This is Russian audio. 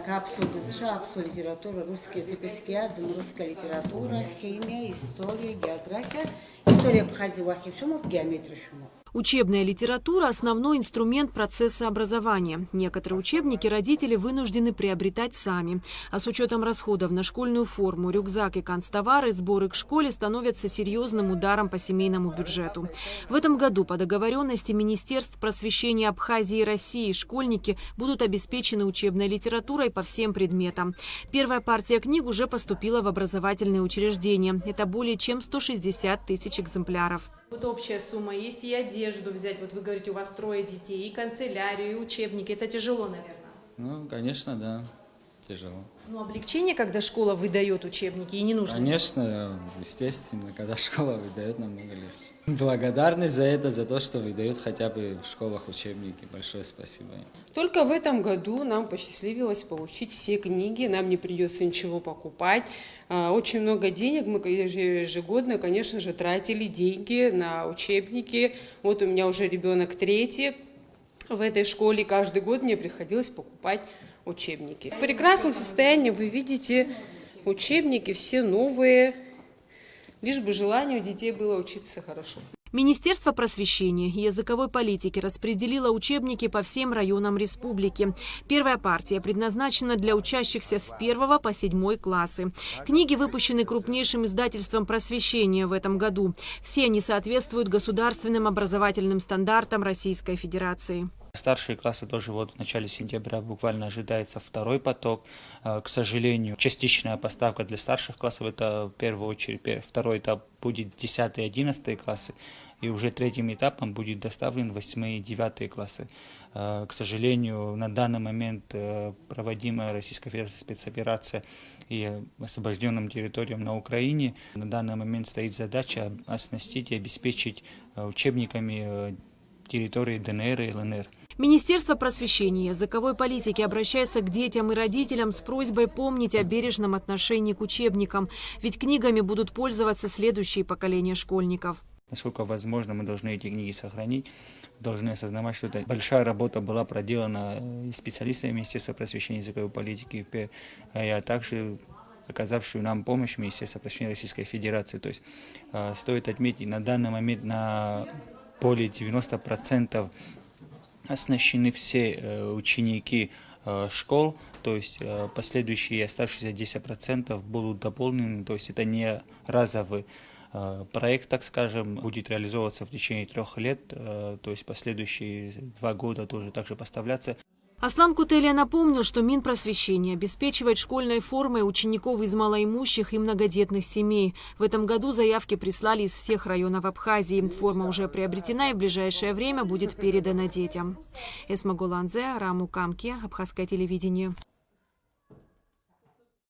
Литература, русский язык, русская литература, химия, история, география, история Абхазии, геометрия. Учебная литература – основной инструмент процесса образования. Некоторые учебники родители вынуждены приобретать сами. А с учетом расходов на школьную форму, рюкзак и канцтовары, сборы к школе становятся серьезным ударом по семейному бюджету. В этом году по договоренности Министерств просвещения Абхазии и России школьники будут обеспечены учебной литературой по всем предметам. Первая партия книг уже поступила в образовательные учреждения. Это более чем 160 тысяч экземпляров. Вот общая сумма, если и одежду взять, вот вы говорите, у вас 3 детей, и канцелярию, и учебники, это тяжело, наверное? Ну, конечно, да, тяжело. Ну, облегчение, когда школа выдает учебники, и не нужно? Конечно, естественно, когда школа выдает, намного легче. Благодарность за это, за то, что выдают хотя бы в школах учебники. Большое спасибо. Только в этом году нам посчастливилось получить все книги, нам не придется ничего покупать. Очень много денег, мы ежегодно, конечно же, тратили деньги на учебники. Вот у меня уже ребенок 3-й в этой школе, каждый год мне приходилось покупать учебники. В прекрасном состоянии вы видите учебники, все новые, лишь бы желание у детей было учиться хорошо. Министерство просвещения и языковой политики распределило учебники по всем районам республики. Первая партия предназначена для учащихся с 1 по 7 классы. Книги выпущены крупнейшим издательством просвещения в этом году. Все они соответствуют государственным образовательным стандартам Российской Федерации. Старшие классы тоже вот в начале сентября буквально ожидается 2-й поток. К сожалению, частичная поставка для старших классов, это в первую очередь, 2-й этап будет 10 и 11 классы, и уже 3-м этапом будет доставлен 8 и 9 классы. К сожалению, на данный момент проводимая Российской Федерацией спецоперация и освобожденным территориям на Украине, на данный момент стоит задача оснастить и обеспечить учебниками территории ДНР и ЛНР. Министерство просвещения и языковой политики обращается к детям и родителям с просьбой помнить о бережном отношении к учебникам, ведь книгами будут пользоваться следующие поколения школьников. Насколько возможно, мы должны эти книги сохранить, должны осознавать, что это большая работа была проделана и специалистами Министерства просвещения и языковой политики, а также оказавшую нам помощь Министерства просвещения Российской Федерации. То есть стоит отметить, на данный момент на более 90% оснащены все ученики школ, то есть последующие оставшиеся 10% будут дополнены, то есть это не разовый проект, так скажем, будет реализовываться в течение 3 лет, то есть последующие 2 года тоже также поставляться. Аслан Кутелия напомнил, что Минпросвещение обеспечивает школьной формой учеников из малоимущих и многодетных семей. В этом году заявки прислали из всех районов Абхазии. Форма уже приобретена и в ближайшее время будет передана детям. Эсма Голанзе, Раму Камки, Абхазское телевидение.